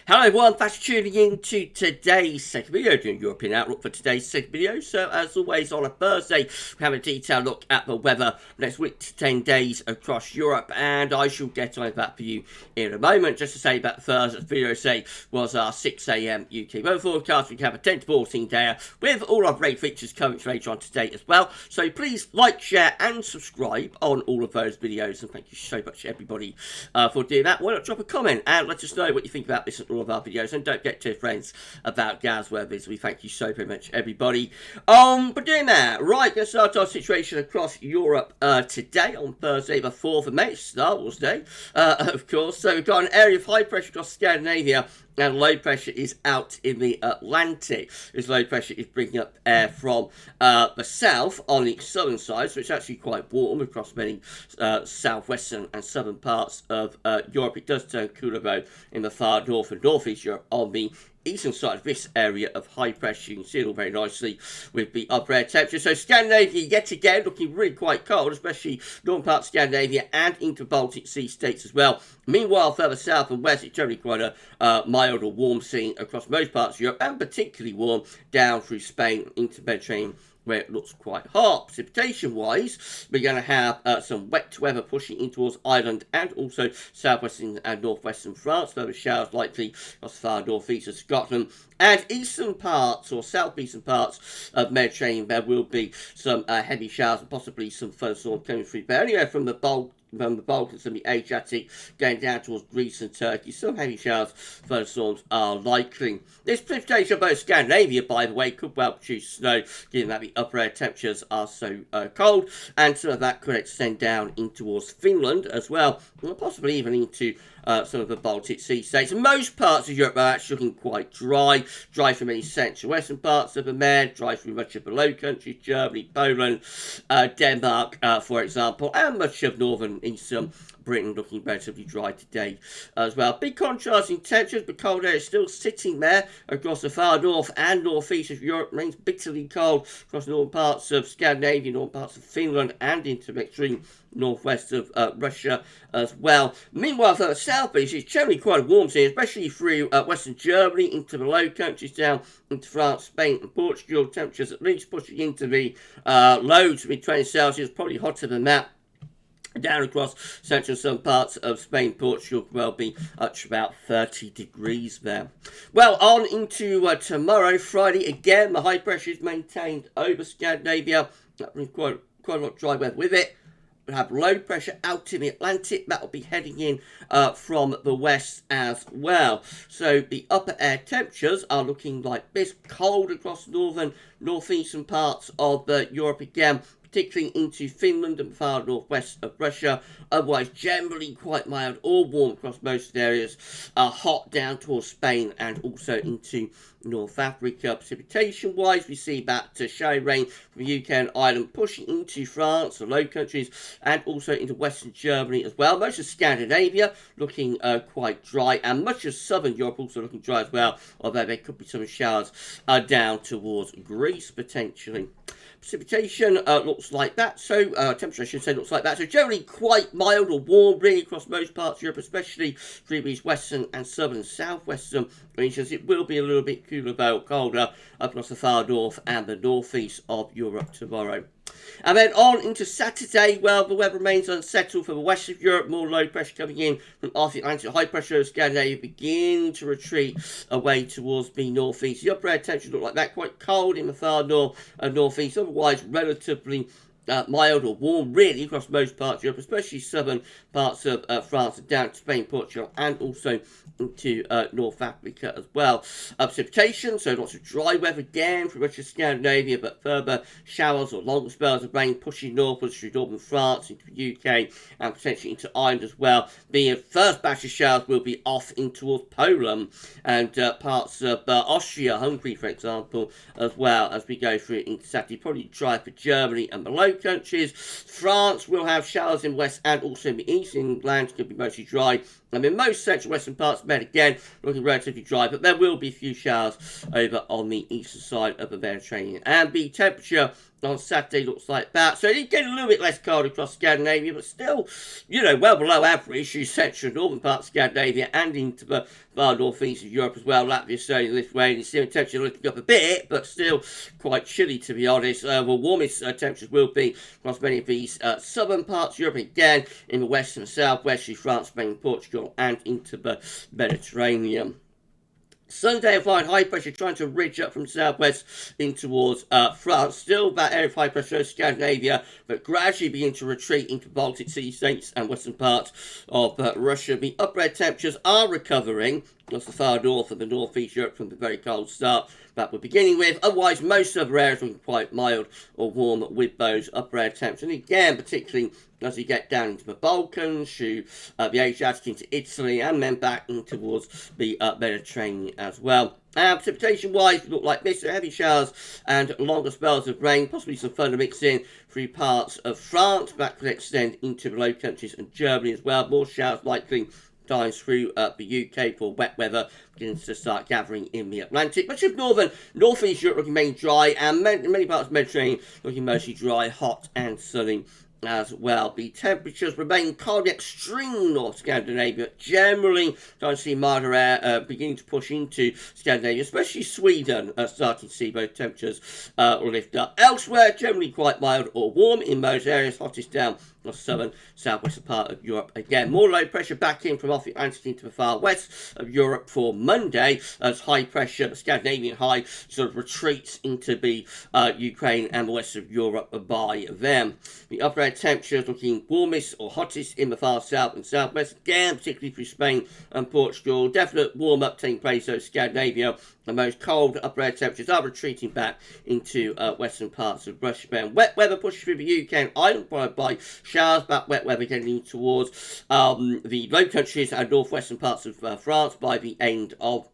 Hello everyone, thanks for tuning in to today's second video, doing European outlook for today's second video. So as always on a Thursday, we have a detailed look at the weather next week to 10 days across Europe, and I shall get on that for you in a moment. Just to say that Thursday's video was our 6 AM UK weather forecast. We have a 10 to 14 day with all our great features coming later on today as well. So please like, share and subscribe on all of those videos, and thank you so much everybody for doing that. Why not drop a comment and let us know what you think about this and all of our videos, and don't forget to tell friends about GavsWeatherVids. We thank you so very much everybody for doing that. Right, let's start our situation across Europe today on Thursday the 4th of May, Star Wars Day, of course. So we've got an area of high pressure across Scandinavia, and low pressure is out in the Atlantic. This low pressure is bringing up air from the south on the southern side, so it's actually quite warm across many southwestern and southern parts of Europe. It does turn cooler though in the far north and northeast Europe on the eastern side of this area of high pressure. You can see it all very nicely with the upper air temperature. So Scandinavia yet again looking really quite cold, especially northern parts of Scandinavia and into Baltic Sea states as well. Meanwhile, further south and west, it's generally quite a mild or warm scene across most parts of Europe, and particularly warm down through Spain into Mediterranean, where it looks quite hot. Precipitation-wise, we're going to have some wet weather pushing in towards Ireland and also southwestern and northwestern France. Further showers likely across the far northeast of Scotland and eastern parts or southeastern parts of Mediterranean. There will be some heavy showers and possibly some thunderstorms coming through there. Anywhere from the Balkans and the Adriatic going down towards Greece and Turkey, some heavy showers, thunderstorms are likely. This precipitation both Scandinavia, by the way, could well produce snow, given that the upper air temperatures are so cold, and some of that could extend down in towards Finland as well, and possibly even into some of the Baltic Sea states. And most parts of Europe are actually looking quite dry for many central western parts of the Med, dry through much of the Low Countries, Germany, Poland, Denmark, for example, and much of northern eastern Britain looking relatively dry today as well. Big contrast in temperatures, but cold air is still sitting there across the far north and northeast of Europe. Remains bitterly cold across northern parts of Scandinavia, northern parts of Finland, and into the extreme northwest of Russia as well. Meanwhile, for the southeast, it's generally quite a warm scene, especially through western Germany into the Low Countries, down into France, Spain, and Portugal. Temperatures at least pushing into the low to mid-20s Celsius, probably hotter than that. Down across central and some parts of Spain, Portugal could well be up to about 30 degrees there. Well, on into tomorrow, Friday, again, the high pressure is maintained over Scandinavia. That brings quite a lot of dry weather with it. We'll have low pressure out in the Atlantic. That will be heading in from the west as well. So the upper air temperatures are looking like this. Cold across northern, northeastern parts of Europe again, particularly into Finland and far northwest of Russia. Otherwise, generally quite mild or warm across most areas. Hot down towards Spain and also into North Africa. Precipitation-wise, we see that shower rain from the UK and Ireland pushing into France, the Low Countries, and also into western Germany as well. Most of Scandinavia looking quite dry, and much of southern Europe also looking dry as well, although there could be some showers down towards Greece potentially. Precipitation looks like that, so temperature I should say looks like that, so generally quite mild or warm really across most parts of Europe, especially through these western and southern and southwestern regions. It will be a little bit cooler though, colder up across the far north and the northeast of Europe tomorrow. And then on into Saturday, well, the weather remains unsettled for the west of Europe. More low pressure coming in from Arctic Atlantic. High pressure of Scandinavia begin to retreat away towards the northeast. The upper air temperatures look like that, quite cold in the far north and northeast. Otherwise, relatively mild or warm really across most parts of Europe, especially southern parts of France and down to Spain, Portugal, and also into North Africa as well. Precipitation, so lots of dry weather again for much of Scandinavia, but further showers or long spells of rain pushing northwards through northern France into the UK and potentially into Ireland as well. The first batch of showers will be off in towards Poland and parts of Austria, Hungary, for example, as well as we go through into Saturday. Probably dry for Germany and the Low Countries. France will have showers in west and also in the east. England could be mostly dry. I mean, most central western parts of Med again looking relatively dry, but there will be a few showers over on the eastern side of the Mediterranean. And the temperature on Saturday, looks like that. So it get a little bit less cold across Scandinavia, but still, you know, well below average through central and northern parts of Scandinavia and into the far northeast of Europe as well. Latvia, Estonia, Lithuania, still temperature looking up a bit, but still quite chilly, to be honest. The warmest temperatures will be across many of these southern parts of Europe, again in the west and southwest through France, Spain, Portugal, and into the Mediterranean. Sunday, a fine high pressure trying to ridge up from southwest in towards France. Still that area of high pressure over Scandinavia, but gradually begin to retreat into Baltic Sea states and western parts of Russia. The upper air temperatures are recovering. That's the far north of the northeast Europe from the very cold start that we're beginning with. Otherwise, most other areas are quite mild or warm with those upper air temperatures. And again, particularly as you get down into the Balkans, through the Adriatic into Italy, and then back in towards the Mediterranean as well. Precipitation-wise, look like this: heavy showers and longer spells of rain, possibly some thunder mixing through parts of France. That could extend into the Low Countries and Germany as well. More showers likely times through the UK for wet weather begins to start gathering in the Atlantic. Much of northeast Europe looking mainly dry, and many parts of the Mediterranean looking mostly dry, hot and sunny as well. The temperatures remain cold, extreme north Scandinavia. Generally, don't see milder air beginning to push into Scandinavia, especially Sweden, starting to see both temperatures lift up. Elsewhere, generally quite mild or warm in most areas, hottest down the southern, southwestern part of Europe. Again, more low pressure back in from off the Atlantic into the far west of Europe for Monday, as high pressure, the Scandinavian high, sort of retreats into the Ukraine and the west of Europe by them. The upper air temperatures looking warmest or hottest in the far south and southwest, again, particularly through Spain and Portugal. Definite warm up taking place over Scandinavia. The most cold upper air temperatures are retreating back into western parts of Russia. And wet weather pushes through the UK and Ireland, followed by showers, but wet weather getting towards the Low Countries and northwestern parts of France by the end of,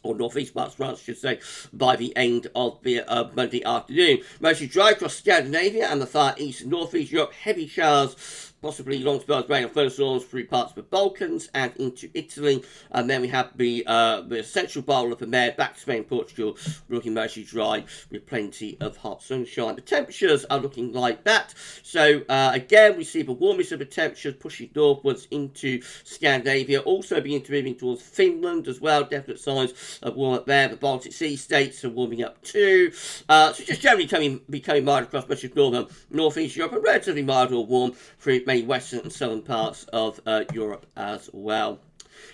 or northeast parts of France, I should say, by the end of the Monday afternoon. Mostly dry across Scandinavia and the far east and northeast Europe. Heavy showers, possibly long spells of rain and thunderstorms through parts of the Balkans and into Italy. And then we have the central bowl of the Med, back to Spain, Portugal, looking mostly dry with plenty of hot sunshine. The temperatures are looking like that. So again, we see the warmest of the temperatures pushing northwards into Scandinavia. Also beginning to moving towards Finland as well. Definite signs of warm up there. The Baltic Sea states are warming up too. So just generally becoming mild across much of northern, northeast Europe, and relatively mild or warm through many western and southern parts of Europe as well.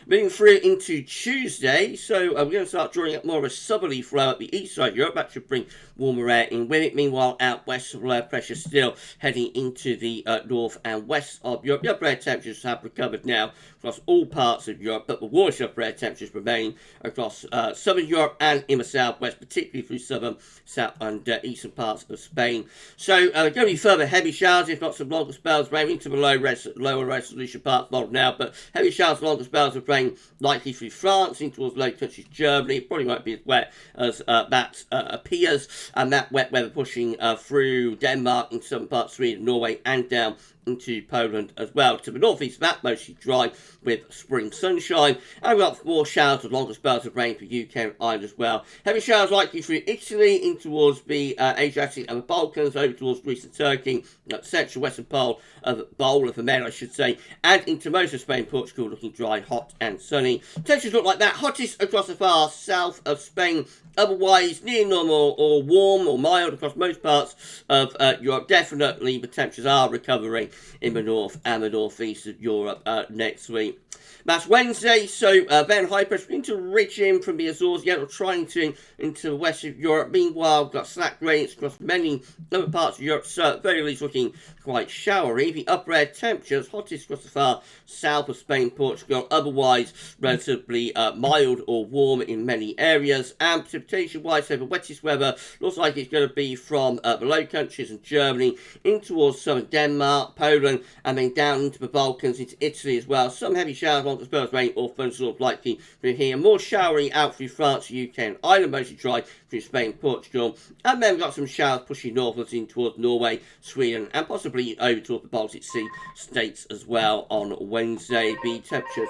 Moving through into Tuesday, so we're going to start drawing up more of a southerly flow at the east side of Europe. That should bring warmer air in with it. Meanwhile, out west, low air pressure still heading into the north and west of Europe. The upper air temperatures have recovered now across all parts of Europe, but the warmest upper air temperatures remain across southern Europe and in the southwest, particularly through southern, south and eastern parts of Spain. So going to be further heavy showers, if not some longer spells, rain into the lower resolution parts model now, but heavy showers, longer spells of rain likely through France, in towards Low Countries, Germany. Probably won't be as wet as that appears, and that wet weather pushing through Denmark, in some parts of Sweden, Norway, and down into Poland as well. To the northeast of that, mostly dry with spring sunshine, and we've got more showers with longer spells of rain for UK and Ireland as well. Heavy showers likely through Italy, in towards the Adriatic and the Balkans, over towards Greece and Turkey, central western bowl of the Med, I should say, and into most of Spain, Portugal, looking dry, hot and sunny. Temperatures look like that, hottest across the far south of Spain. Otherwise, near normal or warm or mild across most parts of Europe. Definitely the temperatures are recovering in the north and the northeast of Europe next week. That's Wednesday, so then high pressure beginning to ridge in from the Azores, yet we're trying to into the west of Europe. Meanwhile, we've got slack gradients across many other parts of Europe, so at very least looking quite showery. The upper air temperatures, hottest across the far south of Spain, Portugal, otherwise relatively mild or warm in many areas. And precipitation-wise, so the wettest weather looks like it's going to be from the Low Countries and Germany in towards southern Denmark, Poland, and then down into the Balkans, into Italy as well. Some heavy showers, longer spells of rain or thunderstorms likely through here. More showery out through France, UK, and Ireland, mostly dry through Spain, Portugal. And then we've got some showers pushing northwards in towards Norway, Sweden, and possibly over toward the Baltic Sea states as well on Wednesday. The temperatures.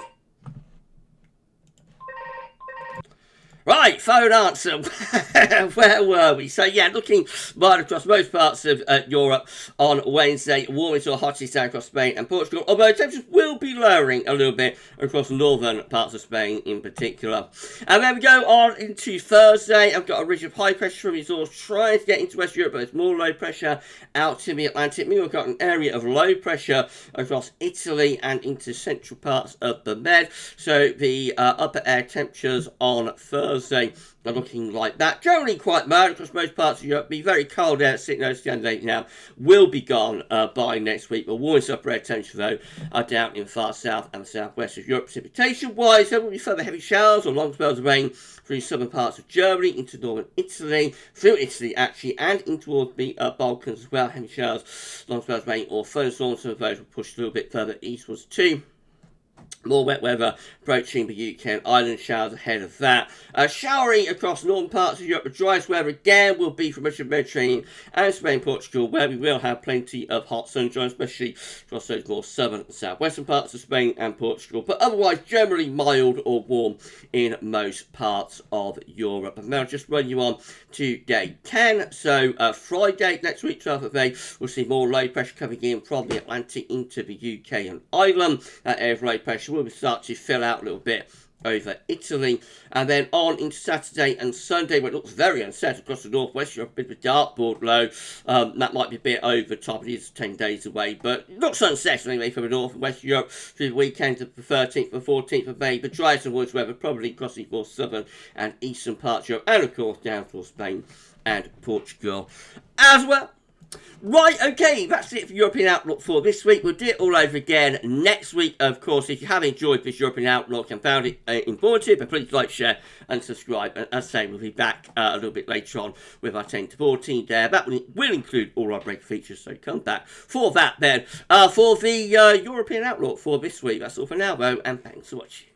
Right, phone answer. Where were we? So, yeah, looking right across most parts of Europe on Wednesday, warming to a hottest down across Spain and Portugal, although temperatures will be lowering a little bit across northern parts of Spain in particular. And then we go on into Thursday. I've got a ridge of high pressure from resource trying to get into West Europe, but there's more low pressure out to the Atlantic. Meanwhile, we've got an area of low pressure across Italy and into central parts of the Med. So the upper air temperatures on Thursday are looking like that. Generally quite mild across most parts of Europe. Be very cold out sitting over Scandinavia now. Will be gone by next week. The warmest upper air temperatures, though, are down in far south and southwest of Europe. Precipitation-wise, there will be further heavy showers or long spells of rain through southern parts of Germany, into northern Italy, through Italy actually, and in towards the Balkans as well. Heavy showers, long spells of rain or thunderstorms. Some of those will push a little bit further eastwards too. More wet weather approaching the UK and Ireland, showers ahead of that. Showery across northern parts of Europe. The driest weather again will be from much of the Mediterranean and Spain, Portugal, where we will have plenty of hot sunshine, especially across those more southern and southwestern parts of Spain and Portugal. But otherwise, generally mild or warm in most parts of Europe. And now I'll just run you on to day 10. So Friday next week, 12th of May, we'll see more low pressure coming in from the Atlantic into the UK and Ireland. That area of low pressure will start to fill out a little bit over Italy, and then on into Saturday and Sunday, where it looks very unsettled across the northwest. You're a bit of a dartboard low. That might be a bit over top. It is 10 days away, but it looks unsettled anyway from the north and west Europe through the weekend of the 13th and 14th of May. But driest and worst weather probably crossing more southern and eastern parts of Europe, and of course down towards Spain and Portugal as well. Right, okay, that's it for European Outlook for this week. We'll do it all over again next week, of course. If you have enjoyed this European Outlook and found it informative, but please like, share and subscribe. And as I say, we'll be back a little bit later on with our 10 to 14 there. That will include all our break features, so come back for that then. For the European Outlook for this week. That's all for now, though, and thanks for watching.